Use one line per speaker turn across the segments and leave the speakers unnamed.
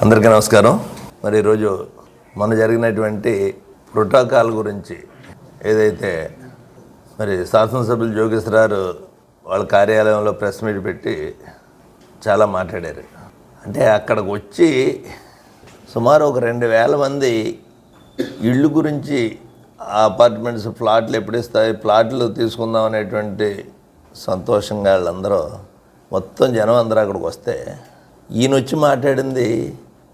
అందరికీ నమస్కారం. మరి ఈరోజు మొన్న జరిగినటువంటి ప్రోటోకాల్ గురించి ఏదైతే మరి శాసనసభ్యులు జోగేశ్వరరావు వాళ్ళ కార్యాలయంలో ప్రెస్ మీట్ పెట్టి చాలా మాట్లాడారు. అంటే అక్కడికి వచ్చి సుమారు ఒక 2,000 మంది ఇళ్ళు గురించి అపార్ట్మెంట్స్ ప్లాట్లు ఎప్పుడు ఇస్తాయి, ప్లాట్లు తీసుకుందాం అనేటువంటి సంతోషంగా వాళ్ళందరూ మొత్తం జనం అందరూ అక్కడికి వస్తే ఈయన వచ్చి మాట్లాడింది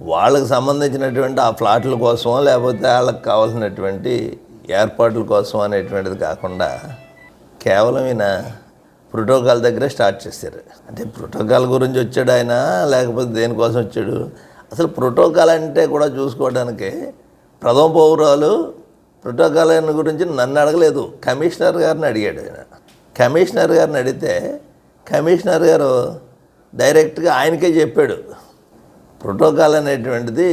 వాళ్ళకి సంబంధించినటువంటి ఆ ఫ్లాట్ల కోసమో లేకపోతే వాళ్ళకి కావాల్సినటువంటి ఏర్పాట్ల కోసం అనేటువంటిది కాకుండా కేవలం ఈయన ప్రోటోకాల్ దగ్గరే స్టార్ట్ చేశారు. అంటే ప్రోటోకాల్ గురించి వచ్చాడు ఆయన, లేకపోతే దేనికోసం వచ్చాడు? అసలు ప్రోటోకాల్ అంటే కూడా చూసుకోవడానికి ప్రథమ పౌరాలు ప్రోటోకాల్ గురించి నన్ను అడగలేదు, కమిషనర్ గారిని అడిగాడు ఆయన. కమిషనర్ గారిని అడిగితే కమిషనర్ గారు డైరెక్ట్గా ఆయనకే చెప్పాడు, ప్రోటోకాల్ అనేటువంటిది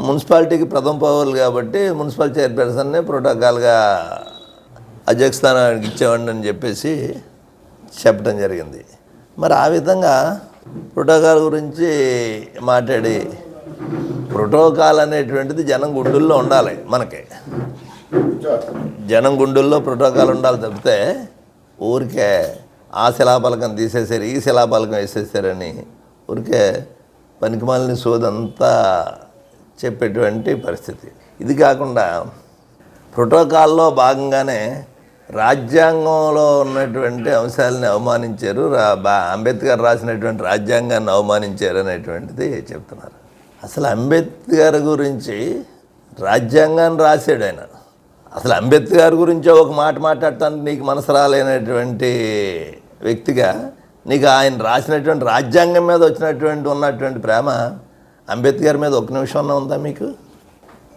మున్సిపాలిటీకి ప్రథమ పౌరులు కాబట్టి మున్సిపల్ చైర్పర్సన్ని ప్రోటోకాల్గా అధ్యక్ష స్థానానికి ఇచ్చేవాడిని అని చెప్పేసి చెప్పడం జరిగింది. మరి ఆ విధంగా ప్రోటోకాల్ గురించి మాట్లాడి, ప్రోటోకాల్ అనేటువంటిది జనం గుండెల్లో ఉండాలి. మనకి జనం గుండెల్లో ప్రోటోకాల్ ఉండాలి తప్పితే ఊరికే ఆ శిలాపలకం తీసేసారు, ఈ శిలాపలకం వేసేసారని ఊరికే పనికిమాలిన సోదంతా చెప్పేటువంటి పరిస్థితి. ఇది కాకుండా ప్రోటోకాల్లో భాగంగానే రాజ్యాంగంలో ఉన్నటువంటి అంశాలని అవమానించారు, అంబేద్కర్ రాసినటువంటి రాజ్యాంగాన్ని అవమానించారు అనేటువంటిది చెప్తున్నారు. అసలు అంబేద్కర్ గురించి రాజ్యాంగాన్ని రాశాడు ఆయన. అసలు అంబేద్కర్ గురించి ఒక మాట మాట్లాడటానికి నీకు మనసు రాలేనటువంటి వ్యక్తిగా నీకు ఆయన రాసినటువంటి రాజ్యాంగం మీద ఉన్నటువంటి ప్రేమ అంబేద్కర్ మీద ఒక నిమిషం ఉందా మీకు?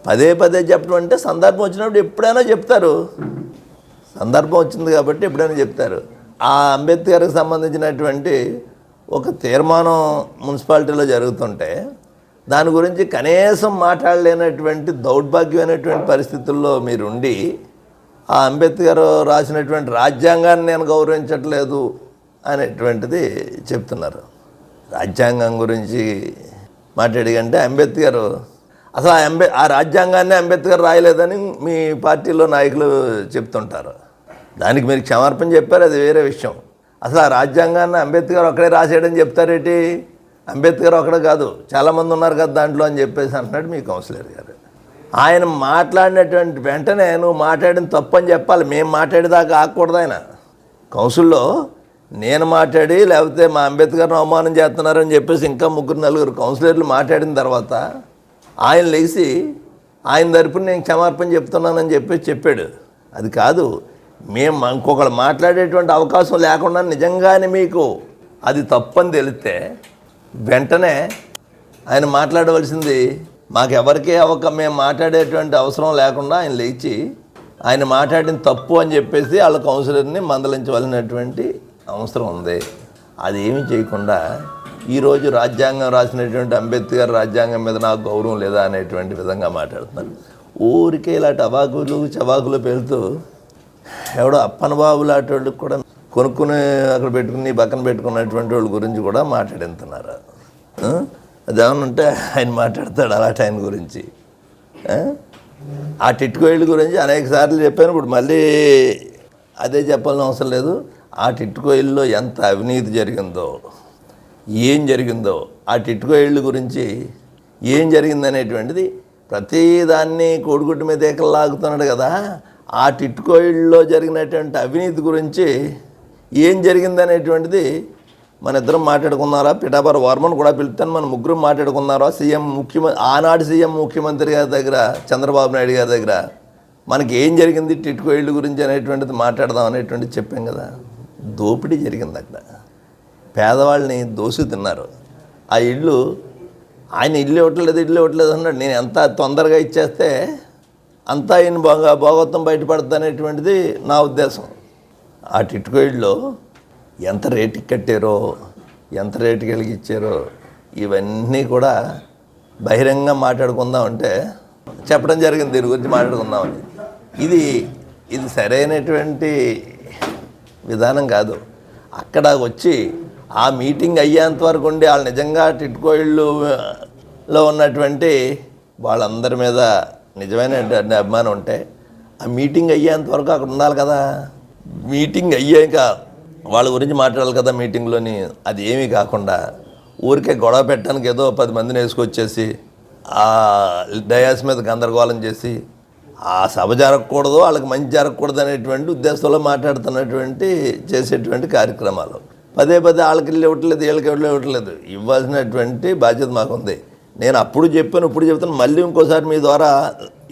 పదే పదే చెప్పడం అంటే సందర్భం వచ్చినప్పుడు ఎప్పుడైనా చెప్తారు, సందర్భం వచ్చింది కాబట్టి ఎప్పుడైనా చెప్తారు. ఆ అంబేద్కర్కి సంబంధించినటువంటి ఒక తీర్మానం మున్సిపాలిటీలో జరుగుతుంటే దాని గురించి కనీసం మాట్లాడలేనటువంటి దౌర్భాగ్యమైనటువంటి పరిస్థితుల్లో మీరుండి ఆ అంబేద్కర్ రాసినటువంటి రాజ్యాంగాన్ని నేను గౌరవించట్లేదు అనేటువంటిది చెప్తున్నారు. రాజ్యాంగం గురించి మాట్లాడి అంటే అంబేద్కర్ అసలు ఆ రాజ్యాంగాన్ని అంబేద్కర్ రాయలేదని మీ పార్టీలో నాయకులు చెప్తుంటారు. దానికి మీరు క్షమార్పణ చెప్పారు, అది వేరే విషయం. అసలు ఆ రాజ్యాంగాన్ని అంబేద్కర్ ఒక్కడే రాసేయడని చెప్తారేంటి? అంబేద్కర్ ఒక్కడే కాదు, చాలామంది ఉన్నారు కదా దాంట్లో అని చెప్పేసి అంటున్నాడు మీ కౌన్సిలర్ గారు. ఆయన మాట్లాడినటువంటి వెంటనే నువ్వు మాట్లాడిన తప్పు అని చెప్పాలి. మేము మాట్లాడేదాకా ఆగకూడదు. ఆయన కౌన్సిల్లో నేను మాట్లాడి లేకపోతే మా అంబేద్కర్ను అవమానం చేస్తున్నారని చెప్పేసి ఇంకా 3-4 కౌన్సిలర్లు మాట్లాడిన తర్వాత ఆయన లేచి ఆయన తరపున నేను క్షమార్పణ చెప్తున్నానని చెప్పేసి చెప్పాడు. అది కాదు, మేము ఇంకొకళ్ళు మాట్లాడేటువంటి అవకాశం లేకుండా నిజంగానే మీకు అది తప్పని తెలిస్తే వెంటనే ఆయన మాట్లాడవలసింది. మాకెవరికీ మేము మాట్లాడేటువంటి అవసరం లేకుండా ఆయన లేచి ఆయన మాట్లాడిన తప్పు అని చెప్పేసి వాళ్ళ కౌన్సిలర్ని మందలించవలసినటువంటి అవసరం ఉంది. అది ఏమీ చేయకుండా ఈరోజు రాజ్యాంగం రాసినటువంటి అంబేద్కర్ రాజ్యాంగం మీద నాకు గౌరవం లేదా అనేటువంటి విధంగా మాట్లాడుతున్నారు. ఊరికే ఇలాంటి అవాకులు చవాకులు పేలుతూ ఎవడో అప్పన బాబు లాంటి వాళ్ళకి కూడా కొనుక్కుని అక్కడ పెట్టుకుని పక్కన పెట్టుకున్నటువంటి వాళ్ళ గురించి కూడా మాట్లాడుతున్నారు. అదేమన్నా ఉంటే ఆయన మాట్లాడతాడు అలాంటి ఆయన గురించి. ఆ టిట్కోయిళ్ళ గురించి అనేక సార్లు చెప్పాను, ఇప్పుడు మళ్ళీ అదే చెప్పాల్సిన అవసరం లేదు. ఆ టిట్కోయిల్లో ఎంత అవినీతి జరిగిందో, ఏం జరిగిందో, ఆ టిట్కోయిళ్ళ గురించి ఏం జరిగిందనేటువంటిది ప్రతిదాన్ని కోడిగుడ్డు మీద ఏకలాగుతున్నాడు కదా. ఆ టిట్కోయిల్లో జరిగినటువంటి అవినీతి గురించి ఏం జరిగిందనేటువంటిది మన ఇద్దరం మాట్లాడుకున్నారా, పిఠాపుర వర్మను కూడా పిలుస్తాను, మన ముగ్గురు మాట్లాడుకున్నారా, ఆనాడు సీఎం ముఖ్యమంత్రి గారి దగ్గర చంద్రబాబు నాయుడు గారి దగ్గర మనకి ఏం జరిగింది టిట్కోయిళ్ళు గురించి అనేటువంటిది మాట్లాడదాం అనేటువంటిది చెప్పాం కదా. దోపిడీ జరిగింది అక్కడ, పేదవాళ్ళని దోసి తిన్నారు. ఆ ఇల్లు ఆయన ఇల్లు ఇవ్వట్లేదు అన్నాడు. నేను ఎంత తొందరగా ఇచ్చేస్తే అంతా ఆయన భోగత్వం బయటపడుతుంది అనేటువంటిది నా ఉద్దేశం. ఆ టిట్కోయిల్లో ఎంత రేటుకి కట్టారో, ఎంత రేటుకి వెలిగిచ్చారో ఇవన్నీ కూడా బహిరంగంగా మాట్లాడుకుందామంటే చెప్పడం జరిగింది. దీని గురించి మాట్లాడుకుందామని. ఇది సరైనటువంటి విధానం కాదు. అక్కడ వచ్చి ఆ మీటింగ్ అయ్యేంత వరకు ఉండి వాళ్ళు నిజంగా టిట్కో ఇళ్ళు లో ఉన్నటువంటి వాళ్ళందరి మీద నిజమైనటువంటి అభిమానం ఉంటే ఆ మీటింగ్ అయ్యేంత వరకు అక్కడ ఉండాలి కదా. మీటింగ్ అయ్యాక వాళ్ళ గురించి మాట్లాడాలి కదా మీటింగ్లోని. అది ఏమీ కాకుండా ఊరికే గొడవ పెట్టడానికి ఏదో 10 మందిని వేసుకొచ్చేసి ఆ డయాస్ మీద గందరగోళం చేసి ఆ సభ జరగకూడదు, వాళ్ళకి మంచి జరగకూడదు అనేటువంటి ఉద్దేశంలో మాట్లాడుతున్నటువంటి చేసేటువంటి కార్యక్రమాలు పదే వాళ్ళకి ఇవ్వట్లేదు, వీళ్ళకి ఇవ్వట్లేదు. ఇవ్వాల్సినటువంటి బాధ్యత మాకుంది. నేను అప్పుడు చెప్పాను, ఇప్పుడు చెప్తాను, మళ్ళీ ఇంకోసారి మీ ద్వారా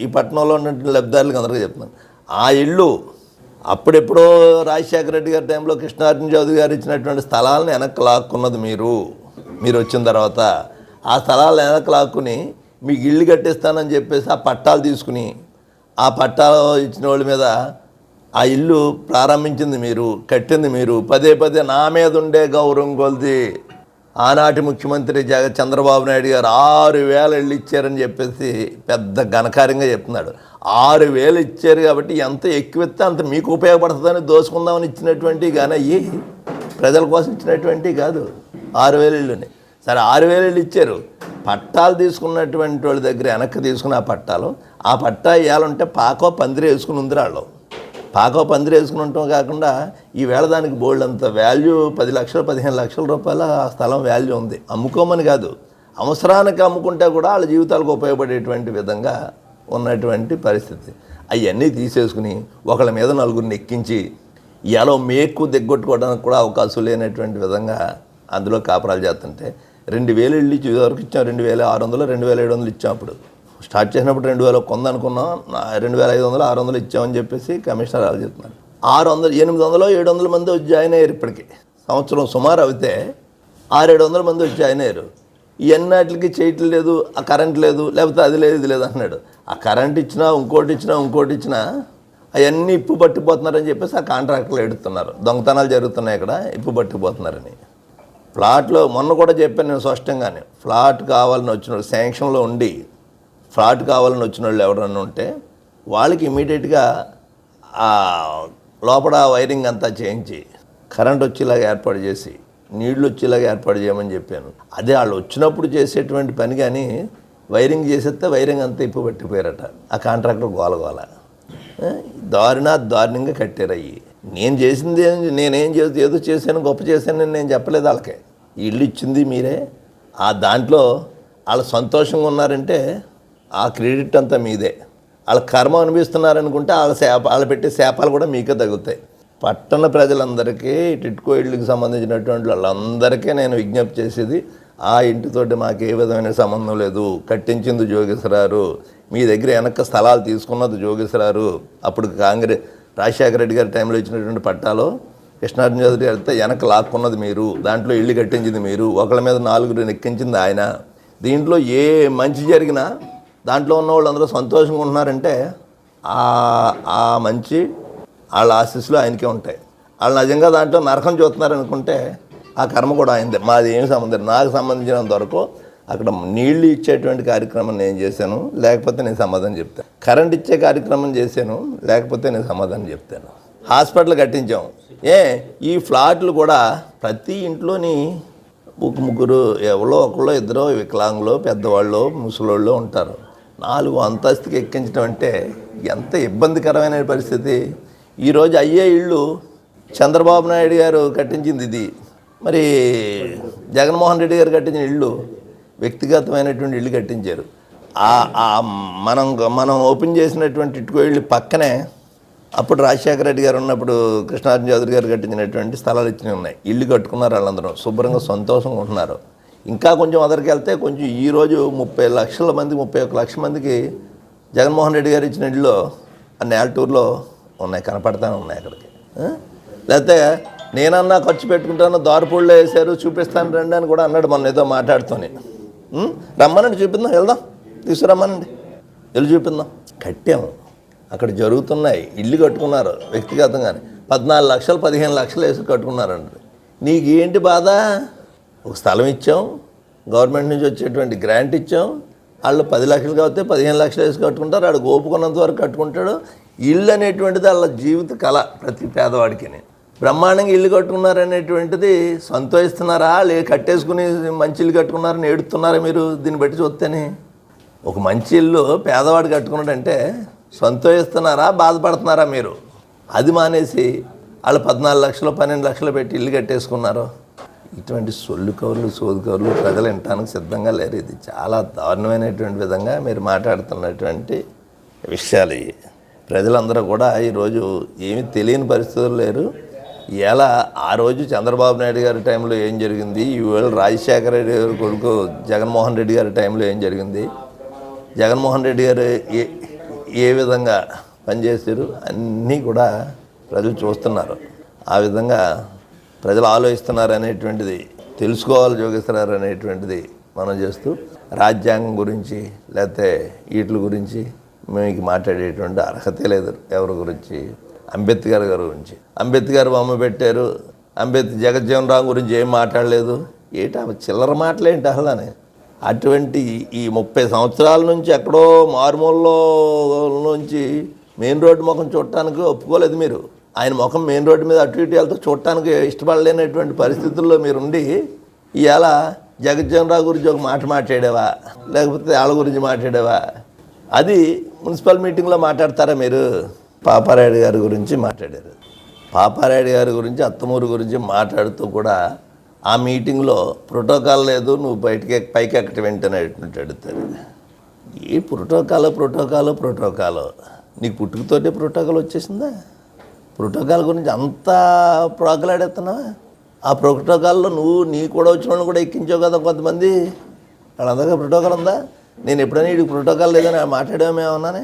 ఈ పట్టణంలో ఉన్నటువంటి లబ్ధిదారులకు అందరికీ చెప్తున్నాను. ఆ ఇల్లు అప్పుడెప్పుడో రాజశేఖర రెడ్డి గారి టైంలో కృష్ణార్జున చౌదరి గారు ఇచ్చినటువంటి స్థలాలను వెనక్కి లాక్కున్నది మీరు వచ్చిన తర్వాత. ఆ స్థలాలను వెనక్కి లాక్కుని మీకు ఇల్లు కట్టిస్తానని చెప్పేసి ఆ పట్టాలు తీసుకుని ఆ పట్టాలు ఇచ్చిన వాళ్ళ మీద ఆ ఇల్లు ప్రారంభించింది మీరు, కట్టింది మీరు. పదే నా మీద ఉండే గౌరవం కొలిది ఆనాటి ముఖ్యమంత్రి చంద్రబాబు నాయుడు గారు 6,000 ఇళ్ళు ఇచ్చారని చెప్పేసి పెద్ద ఘనకార్యంగా చెప్తున్నాడు. 6,000 ఇచ్చారు కాబట్టి ఎంత ఎక్కువిస్తే అంత మీకు ఉపయోగపడుతుందని దోసుకుందామని ఇచ్చినటువంటి కానీ అయ్యి ప్రజల కోసం ఇచ్చినటువంటి కాదు. 6,000 ఇళ్ళని సరే 6,000 ఇళ్ళు ఇచ్చారు. పట్టాలు తీసుకున్నటువంటి వాళ్ళ దగ్గర వెనక్కి తీసుకున్న ఆ పట్టా ఇవ్వాలంటే పాకో పందిరి వేసుకుని ఉంది. వాళ్ళు పాకో పందిరి వేసుకుని ఉండటం కాకుండా ఈవేళ దానికి బోల్డ్ అంత వాల్యూ 10 లక్షలు 15 లక్షల రూపాయల ఆ స్థలం వాల్యూ ఉంది. అమ్ముకోమని కాదు, అవసరానికి అమ్ముకుంటే కూడా వాళ్ళ జీవితాలకు ఉపయోగపడేటువంటి విధంగా ఉన్నటువంటి పరిస్థితి. అవన్నీ తీసేసుకుని ఒకళ్ళ మీద నలుగురిని ఎక్కించి ఇవాళ మేకు దిగ్గొట్టుకోవడానికి కూడా అవకాశం లేనటువంటి విధంగా అందులో కాపురాలు చేస్తుంటే 2,000 ఇళ్ళు ఇచ్చి వరకు ఇచ్చాం. 2,600 2,700 ఇచ్చాం. అప్పుడు స్టార్ట్ చేసినప్పుడు 2,000 కొందనుకున్నాం, 2,500 600 ఇచ్చామని చెప్పేసి కమిషనర్ వాళ్ళు చెప్తున్నారు. 800 700 మంది వచ్చి జాయిన్ అయ్యారు. ఇప్పటికి సంవత్సరం సుమారు అయితే 600-700 మంది వచ్చి జాయిన్ అయ్యారు. ఇవన్నిటికి చేయటం లేదు, ఆ కరెంట్ లేదు, లేకపోతే అది లేదు ఇది లేదు అన్నాడు. ఆ కరెంట్ ఇచ్చినా ఇంకోటి ఇచ్చినా అవన్నీ ఇప్పు పట్టిపోతున్నారని చెప్పేసి ఆ కాంట్రాక్టర్లు ఎడుతున్నారు. దొంగతనాలు జరుగుతున్నాయి ఇక్కడ, ఇప్పు పట్టిపోతున్నారని. ఫ్లాట్లో మొన్న కూడా చెప్పాను నేను స్పష్టంగానే, ఫ్లాట్ కావాలని వచ్చిన వాళ్ళు శాంక్షన్లో ఉండి ఫ్లాట్ కావాలని వచ్చిన వాళ్ళు ఎవరన్నా ఉంటే వాళ్ళకి ఇమీడియట్గా ఆ లోపల వైరింగ్ అంతా చేయించి కరెంట్ వచ్చేలాగా ఏర్పాటు చేసి నీళ్లు వచ్చేలాగా ఏర్పాటు చేయమని చెప్పాను. అదే వాళ్ళు వచ్చినప్పుడు చేసేటువంటి పని కానీ వైరింగ్ చేసేస్తే వైరింగ్ అంతా ఇప్పు పట్టిపోయారట. ఆ కాంట్రాక్టర్ గోలగోల దారుణంగా కట్టారు. అయ్యి నేను చేసింది నేనేం చేసి ఏదో చేశాను గొప్ప చేశానని నేను చెప్పలేదు. వాళ్ళకి ఇల్లు ఇచ్చింది మీరే. ఆ దాంట్లో వాళ్ళు సంతోషంగా ఉన్నారంటే ఆ క్రెడిట్ అంతా మీదే. వాళ్ళ కర్మ అనిపిస్తున్నారనుకుంటే వాళ్ళు పెట్టే శాపాలు కూడా మీకే తగ్గుతాయి. పట్టణ ప్రజలందరికీ టిట్కో ఇళ్ళకి సంబంధించినటువంటి వాళ్ళందరికీ నేను విజ్ఞప్తి చేసేది, ఆ ఇంటితోటి మాకు ఏ విధమైన సంబంధం లేదు. కట్టించింది జోగేశ్వరారు, మీ దగ్గర వెనక స్థలాలు తీసుకున్నది జోగేశ్వరారు. అప్పుడు రాజశేఖర రెడ్డి గారి టైంలో ఇచ్చినటువంటి పట్టాలో కృష్ణార్జున చౌదరి గారితో వెనక లాక్కున్నది మీరు, దాంట్లో ఇల్లు కట్టించింది మీరు, ఒకళ్ళ మీద 4 ఎక్కించింది ఆయన. దీంట్లో ఏ మంచి జరిగినా దాంట్లో ఉన్న వాళ్ళందరూ సంతోషంగా ఉంటున్నారంటే ఆ మంచి వాళ్ళ ఆశీస్సులు ఆయనకే ఉంటాయి. వాళ్ళు నిజంగా దాంట్లో నరకం చూస్తున్నారనుకుంటే ఆ కర్మ కూడా అయింది. మాది ఏమి సంబంధం, నాకు సంబంధించినంత వరకు అక్కడ నీళ్లు ఇచ్చేటువంటి కార్యక్రమం నేను చేశాను, లేకపోతే నేను సమాధానం చెప్తాను. కరెంట్ ఇచ్చే కార్యక్రమం చేశాను, లేకపోతే నేను సమాధానం చెప్తాను. హాస్పిటల్ కట్టించాం. ఈ ఫ్లాట్లు కూడా ప్రతి ఇంట్లోని 1-3 ఎవరో ఒకళ్ళు ఇద్దరు వికలాంగులు పెద్దవాళ్ళు ముసలోళ్ళు ఉంటారు. 4 అంతస్తుకి ఎక్కించడం అంటే ఎంత ఇబ్బందికరమైన పరిస్థితి. ఈరోజు అయ్యే ఇళ్ళు చంద్రబాబు నాయుడు గారు కట్టించింది ఇది, మరి జగన్మోహన్ రెడ్డి గారు కట్టించిన ఇళ్ళు వ్యక్తిగతమైనటువంటి ఇళ్ళు కట్టించారు. మనం ఓపెన్ చేసినటువంటి ఇటుకో ఇళ్ళు పక్కనే అప్పుడు రాజశేఖర రెడ్డి గారు ఉన్నప్పుడు కృష్ణార్జున చౌదరి గారు కట్టించినటువంటి స్థలాలు ఇచ్చినవి ఉన్నాయి. ఇల్లు కట్టుకున్నారు, వాళ్ళందరూ శుభ్రంగా సంతోషంగా ఉంటున్నారు. ఇంకా కొంచెం అదరికి వెళ్తే కొంచెం ఈరోజు 30 లక్షల మంది 31 లక్షల మందికి జగన్మోహన్ రెడ్డి గారు ఇచ్చిన ఇళ్ళు ఆ నేలటూరులో ఉన్నాయి, కనపడతానే ఉన్నాయి అక్కడికి. లేకపోతే నేనన్నా ఖర్చు పెట్టుకుంటాను, దారిపూడిలో వేశారు చూపిస్తాను రండి అని కూడా అన్నాడు మొన్న ఏదో మాట్లాడుతూనే. రమ్మనండి చూపిద్దాం, వెళ్దాం, తీసుకురమ్మనండి, వెళ్ళి చూపిద్దాం. కట్టాము, అక్కడ జరుగుతున్నాయి. ఇల్లు కట్టుకున్నారు వ్యక్తిగతంగానే 14 లక్షలు 15 లక్షలు వేసి కట్టుకున్నారండి. నీకేంటి బాధ? ఒక స్థలం ఇచ్చాం, గవర్నమెంట్ నుంచి వచ్చేటువంటి గ్రాంట్ ఇచ్చాం, వాళ్ళు 10 లక్షలు కాబట్టి 15 లక్షలు వేసి కట్టుకుంటారు. వాడు ఓపుకున్నంత వరకు కట్టుకుంటాడు. ఇల్లు అనేటువంటిది వాళ్ళ జీవిత కళ ప్రతి పేదవాడికి. బ్రహ్మాండంగా ఇల్లు కట్టుకున్నారనేటువంటిది సంతోషిస్తున్నారా, కట్టేసుకుని మంచి ఇల్లు కట్టుకున్నారని ఏడుతున్నారా మీరు దీన్ని బట్టి చూస్తేనే? ఒక మంచి ఇల్లు పేదవాడు కట్టుకున్నాడంటే సంతోషిస్తున్నారా, బాధపడుతున్నారా మీరు? అది మానేసి వాళ్ళు 14 లక్షలు 12 లక్షలు పెట్టి ఇల్లు కట్టేసుకున్నారు. ఇటువంటి సొల్లు కవర్లు సోదు కవర్లు ప్రజలు వినటానికి సిద్ధంగా లేరు. ఇది చాలా దారుణమైనటువంటి విధంగా మీరు మాట్లాడుతున్నటువంటి విషయాలు ఇవి. ప్రజలందరూ కూడా ఈరోజు ఏమీ తెలియని పరిస్థితులు లేరు. ఇలా ఆ రోజు చంద్రబాబు నాయుడు గారి టైంలో ఏం జరిగింది, ఈవేళ రాజశేఖర రెడ్డి గారి కొడుకు జగన్మోహన్ రెడ్డి గారి టైంలో ఏం జరిగింది, జగన్మోహన్ రెడ్డి గారు ఏ విధంగా పనిచేశారు అన్నీ కూడా ప్రజలు చూస్తున్నారు. ఆ విధంగా ప్రజలు ఆలోచిస్తున్నారు అనేటువంటిది తెలుసుకోవాలి జోగేశ్వరరావు అనేటువంటిది మనం చేస్తూ, రాజ్యాంగం గురించి లేకపోతే వీటి గురించి మీకు మాట్లాడేటువంటి అర్హతే లేదు ఎవరి గురించి. అంబేద్కర్ గారి గురించి, అంబేద్కర్ బొమ్మ పెట్టారు, జగజ్జీవన్ రామ్ గురించి ఏం మాట్లాడలేదు. ఏంటి చిల్లర మాటలేంటి అసలు? అటువంటి ఈ 30 సంవత్సరాల నుంచి ఎక్కడో మారుమూలలో నుంచి మెయిన్ రోడ్డు ముఖం చూడటానికి ఒప్పుకోలేదు మీరు. ఆయన ముఖం మెయిన్ రోడ్డు మీద అటు ఇటు వెళ్తూ చూడటానికి ఇష్టపడలేనటువంటి పరిస్థితుల్లో మీరుండి ఇవాళ జగజ్జీవన్ రామ్ గురించి ఒక మాట మాట్లాడేవా, లేకపోతే వాళ్ళ గురించి మాట్లాడేవా? అది మున్సిపల్ మీటింగ్లో మాట్లాడతారా మీరు? పాపారాయుడు గారి గురించి మాట్లాడారు. పాపారాయుడు గారి గురించి, అత్తమూరు గురించి మాట్లాడుతూ కూడా ఆ మీటింగ్లో ప్రోటోకాల్ లేదు, నువ్వు పైకి ఎక్కటి వెంటనే అడుగుతారు. ఈ ప్రోటోకాల్ నీకు పుట్టుకతోటే ప్రోటోకాల్ వచ్చేసిందా? ప్రోటోకాల్ గురించి అంతా ప్రోకలాడేస్తున్నావా? ఆ ప్రోటోకాల్లో నీ కూడా వచ్చిన వాళ్ళు కూడా ఎక్కించావు కదా కొంతమంది. వాళ్ళందరికీ ప్రోటోకాల్ ఉందా? నేను ఎప్పుడైనా వీడికి ప్రోటోకాల్ లేదని మాట్లాడేమేమన్నానే?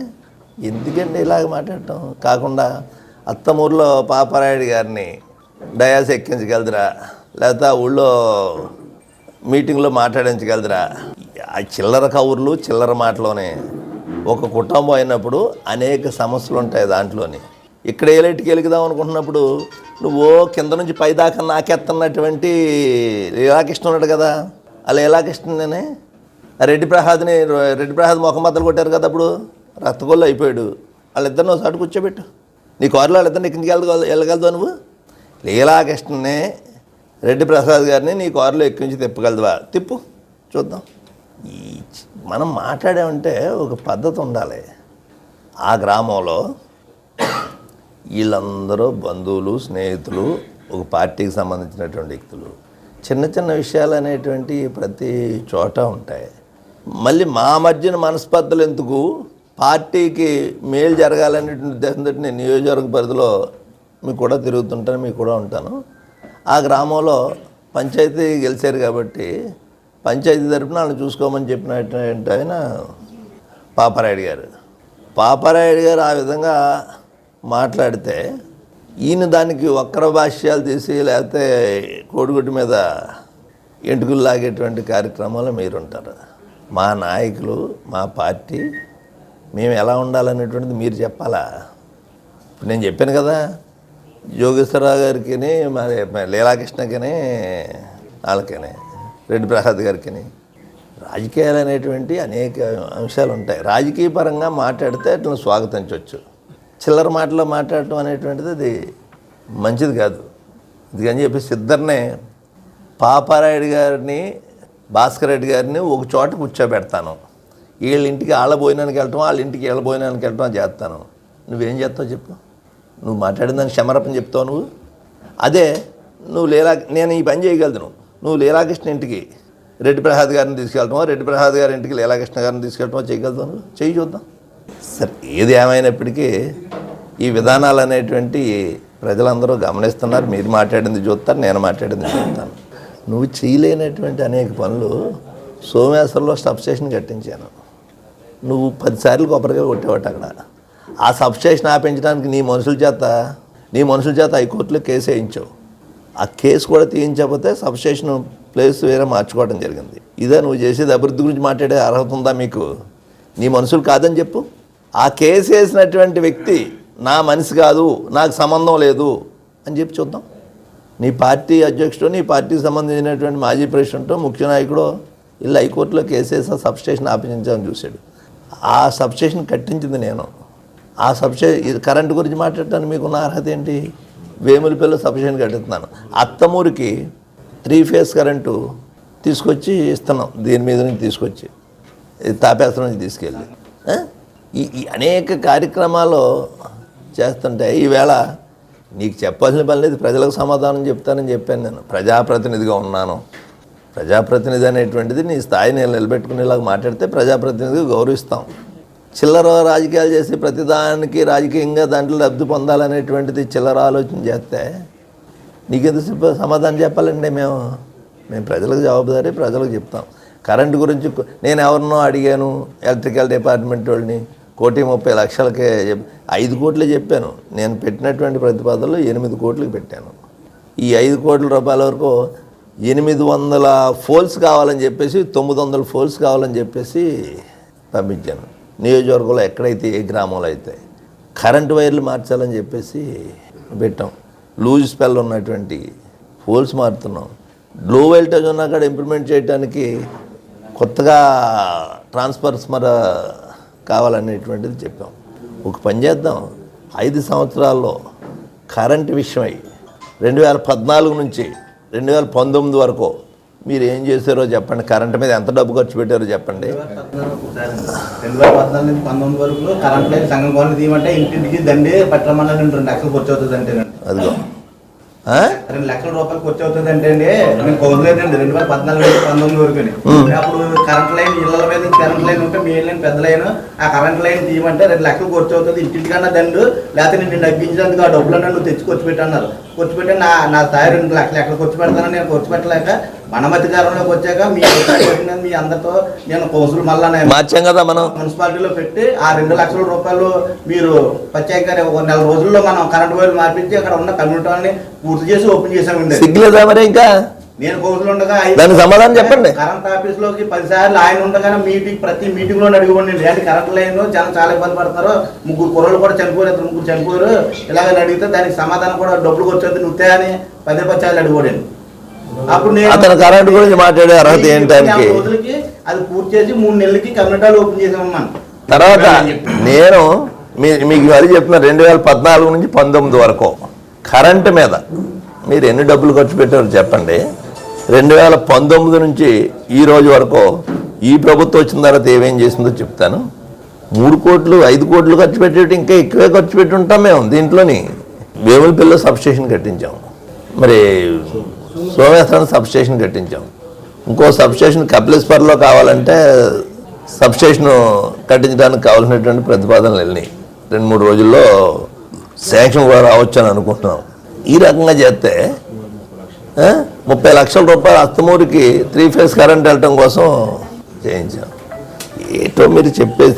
ఎందుకంటే ఇలాగ మాట్లాడటం కాకుండా అత్తమూరులో పాపారాయుడు గారిని డయాస్ ఎక్కించగలదురా, లేకపోతే ఆ ఊళ్ళో మీటింగ్లో మాట్లాడించగలదురా? ఆ చిల్లర కవుర్లు చిల్లర మాటలోనే ఒక కుటుంబం అయినప్పుడు అనేక సమస్యలు ఉంటాయి దాంట్లోని. ఇక్కడ ఏలైట్కి వెలుగుదాం అనుకుంటున్నప్పుడు నువ్వు కింద నుంచి పై దాకా నాకెత్తన్నటువంటి లీలాకృష్ణ ఉన్నాడు కదా, ఆ లీలాకృష్ణనే రెడ్డి ప్రసాద్ ముఖం బద్దలు కొట్టారు కదా, అప్పుడు రక్తగొల్లు అయిపోయాడు. వాళ్ళిద్దరిని ఒకసారి కూర్చోబెట్టు, నీ కారులో వాళ్ళిద్దరిని ఎక్కించి వెళ్ళగలదు నువ్వు? లీలాకృష్ణనే రెడ్డి ప్రసాద్ గారిని నీ కారులో ఎక్కించి తిప్పగలదువా? తిప్పు చూద్దాం. మనం మాట్లాడామంటే ఒక పద్ధతి ఉండాలి. ఆ గ్రామంలో వీళ్ళందరూ బంధువులు, స్నేహితులు, ఒక పార్టీకి సంబంధించినటువంటి వ్యక్తులు. చిన్న చిన్న విషయాలు అనేటువంటి ప్రతి చోట ఉంటాయి. మళ్ళీ మా మధ్యన మనస్పర్ధలు ఎందుకు? పార్టీకి మేలు జరగాలనేటువంటి ఉద్దేశంతో నేను నియోజకవర్గ పరిధిలో మీకు కూడా తిరుగుతుంటాను, మీకు కూడా ఉంటాను. ఆ గ్రామంలో పంచాయతీ గెలిచారు కాబట్టి పంచాయతీ తరపున వాళ్ళని చూసుకోమని చెప్పినటువంటి ఆయన పాపారాయుడు గారు ఆ విధంగా మాట్లాడితే ఈయన దానికి వక్ర భాష్యాలు తీసి లేకపోతే కోడిగుడ్డు మీద ఎంటుకలు లాగేటువంటి కార్యక్రమాలు మీరుంటారు. మా నాయకులు, మా పార్టీ, మేము ఎలా ఉండాలనేటువంటిది మీరు చెప్పాలా? ఇప్పుడు నేను చెప్పాను కదా, జోగేశ్వరరావు గారికి, మరి లీలాకృష్ణకి, వాళ్ళకి, రెడ్డి ప్రసాద్ గారికి రాజకీయాలు అనేటువంటి అనేక అంశాలు ఉంటాయి. రాజకీయ పరంగా మాట్లాడితే అట్లా స్వాగతించవచ్చు. చిల్లర మాటలో మాట్లాడటం అనేటువంటిది అది మంచిది కాదు. ఇదిగని చెప్పేసి ఇద్దరినే, పాపారాయుడు గారిని, భాస్కర్ రెడ్డి గారిని ఒక చోట కూర్చోబెడతాను. వీళ్ళ ఇంటికి వాళ్ళ భోజనానికి వెళ్ళటం, వాళ్ళ ఇంటికి వీళ్ళ భోజనానికి వెళ్ళటం చేస్తాను. నువ్వేం చేస్తావు చెప్పు? నువ్వు మాట్లాడిన దానికి క్షమాపణ చెప్తావు నువ్వు? అదే నువ్వు నేను ఈ పని చేయగలను, నువ్వు లీలాకృష్ణ ఇంటికి రెడ్డి ప్రసాద్ గారిని తీసుకెళ్ళటమో, రెడ్డి ప్రసాద్ గారి ఇంటికి లీలాకృష్ణ గారిని తీసుకెళ్ళటమో చేయగలుగుతావు నువ్వు? చెయ్యి చూద్దాం. సరే, ఏది ఏమైనప్పటికీ ఈ విధానాలు అనేటువంటి ప్రజలందరూ గమనిస్తున్నారు. మీరు మాట్లాడింది చూస్తారు, నేను మాట్లాడింది చూస్తాను. నువ్వు చేయలేనటువంటి అనేక పనులు. సోమేశ్వరంలో సబ్స్టేషన్ కట్టించాను, నువ్వు 10 సార్లు కొబ్బరిగా కొట్టేవాట అక్కడ. ఆ సబ్స్టేషన్ ఆపించడానికి నీ మనుషుల చేత హైకోర్టులో కేసు వేయించావు. ఆ కేసు కూడా తీయించకపోతే సబ్స్టేషన్ ప్లేస్ వేరే మార్చుకోవడం జరిగింది. ఇదే నువ్వు చేసేది? అభివృద్ధి గురించి మాట్లాడే అర్హత ఉందా మీకు? నీ మనుషులు కాదని చెప్పు. ఆ కేసు వేసినటువంటి వ్యక్తి నా మనిషి కాదు, నాకు సంబంధం లేదు అని చెప్పి చూద్దాం. నీ పార్టీ అధ్యక్షుడు, నీ పార్టీకి సంబంధించినటువంటి మాజీ ప్రెసిడెంటో, ముఖ్య నాయకుడో ఇలా హైకోర్టులో కేసు వేసి సబ్స్టేషన్ ఆపించామని చూశాడు. ఆ సబ్స్టేషన్ కట్టించింది నేను. ఆ కరెంటు గురించి మాట్లాడటానికి మీకున్న అర్హత ఏంటి? వేములపల్లిలో సఫిషియెంట్ కట్టుతున్నాను. అత్తమూరికి 3 ఫేజ్ కరెంటు తీసుకొచ్చి ఇస్తున్నాం, దీని మీద నుంచి తీసుకొచ్చి తాపేశ్వరం నుంచి తీసుకెళ్ళి ఈ అనేక కార్యక్రమాలు చేస్తుంటే ఈవేళ నీకు చెప్పాల్సిన పని లేదు, ప్రజలకు సమాధానం చెప్తానని చెప్పాను. నేను ప్రజాప్రతినిధిగా ఉన్నాను. ప్రజాప్రతినిధి అనేటువంటిది నీ స్థాయిని నిలబెట్టుకునేలాగా మాట్లాడితే ప్రజాప్రతినిధిగా గౌరవిస్తాం. చిల్లర రాజకీయాలు చేసి ప్రతిదానికి రాజకీయంగా దాంట్లో లబ్ధి పొందాలనేటువంటిది చిల్లర ఆలోచన చేస్తే నీకెందుకు సమాధానం చెప్పాలండి? మేము ప్రజలకు జవాబుదారీ, ప్రజలకు చెప్తాం. కరెంటు గురించి నేను ఎవరినో అడిగాను, ఎలక్ట్రికల్ డిపార్ట్మెంట్ వాళ్ళని, 1,30,00,000కే 5 కోట్లే చెప్పాను. నేను పెట్టినటువంటి ప్రతిపాదనలో 8 కోట్లకి పెట్టాను. ఈ 5 కోట్ల రూపాయల వరకు 800 ఫోల్స్ కావాలని చెప్పేసి 900 ఫోల్స్ కావాలని చెప్పేసి పంపించాను. నియోజకవర్గంలో ఎక్కడైతే ఏ గ్రామంలో అయితే కరెంటు వైర్లు మార్చాలని చెప్పేసి పెట్టాం. లూజ్ స్పెల్ ఉన్నటువంటి పోల్స్ మారుతున్నాం. లో వోల్టేజ్ ఉన్న అక్కడ ఇంప్లిమెంట్ చేయడానికి కొత్తగా ట్రాన్స్ఫార్మర్ కావాలనేటువంటిది చెప్పాం. ఒక పని చేద్దాం, 5 సంవత్సరాల్లో కరెంటు విషయమై 2014 నుంచి 2019 వరకు మీరు ఏం చేశారో చెప్పండి. కరెంటు మీద ఎంత డబ్బు ఖర్చు పెట్టారో చెప్పండి.
2014 నుంచి 19 వరకు కరెంట్ లైన్ సంఘం కాలనీ తీయమంటే ఇంటింటికి దండి పట్టమన్నా 2 లక్షలు ఖర్చు అవుతుంది అంటే
అదిగో
2 లక్షల రూపాయలు ఖర్చు అవుతుంది అంటే అండి. నేను కోరలేదండి 2014 నుంచి 19 వరకు. అప్పుడు కరెంట్ లైన్ ఇళ్ళ మీద కరెంట్ లైన్ ఉంటే మెయిన్ లైన్ పెద్ద లైన్, ఆ కరెంట్ లైన్ తీయమంటే 2 లక్షలు ఖర్చు అవుతుంది ఇంటింటికన్నా దండు, లేకపోతే నేను డబ్బించినందుకు ఆ డబ్బులన్నా నువ్వు తెచ్చి ఖర్చు పెట్టన్నారు. ఖర్చు పెట్టి నా స్థాయి 2 లక్షలు ఎక్కడ ఖర్చు పెడతానని నేను ఖర్చు పెట్టలేక మనమధికారంలోకి వచ్చాక మీ అందరితో నేను కౌన్సిల్ మళ్ళా
మార్చాం కదా మనం
మున్సిపాలిటీలో పెట్టి ఆ 2 లక్షల రూపాయలు మీరు ప్రత్యేకంగా 1 నెల రోజుల్లో మనం కరెంట్ వైర్లు మార్పించి అక్కడ ఉన్న కమ్యూనిటీని పూర్తి చేసి ఓపెన్ చేసామండి.
సిగ్గులేదా మరి? ఇంకా
నేను కౌన్సిల్ ఉండగా
దానికి సమాధానం చెప్పండి.
కరెంట్ ఆఫీస్ లోకి 10 సార్లు ఆయన ఉండగానే ప్రతి మీటింగ్ లో అడిగిపోండి, అంటే కరెంట్ లైన్ చాలా ఇబ్బంది పడతారు, 3 కుర్రలు కూడా చనిపోయారు, 3 చనిపోయారు, ఇలాగని అడిగితే దానికి సమాధానం కూడా డబ్బులు వచ్చేది నువ్వే అని 10 సార్లు అడిగిపోయాను. అప్పుడు నేను
అతను కరెంట్ గురించి మాట్లాడే అర్హత ఏంటానికి
రోజులకి అది పూర్తి చేసి 3 నెలలకి కమ్యూనిటీలు ఓపెన్ చేసామమ్మా.
తర్వాత నేను మీకు అది చెప్తున్నా, 2014 నుంచి 19 వరకు కరెంటు మీద మీరు ఎన్ని డబ్బులు ఖర్చు పెట్టారో చెప్పండి. 2019 నుంచి ఈ రోజు వరకు ఈ ప్రభుత్వం వచ్చిన తర్వాత ఏమేం చేసిందో చెప్తాను. 3 కోట్లు 5 కోట్లు ఖర్చు పెట్టేటి ఇంకా ఎక్కువే ఖర్చు పెట్టి ఉంటాం మేము. దీంట్లోని వేములపల్లిలో సబ్స్టేషన్ కట్టించాం, మరి సోమేశ్వరం సబ్స్టేషన్ కట్టించాం, ఇంకో సబ్స్టేషన్ కపిలేశ్వర్లో కావాలంటే సబ్స్టేషన్ కట్టించడానికి కావాల్సినటువంటి ప్రతిపాదనలు వెళ్ళినాయి. 2-3 రోజుల్లో శాంక్షన్ కూడా రావచ్చు అని అనుకుంటున్నాం. ఈ రకంగా చేస్తే 30 లక్షల రూపాయలు అత్తమూరికి 3 ఫేజ్ కరెంట్ వెళ్ళటం కోసం చేయించాం. ఏటో మీరు చెప్పేసి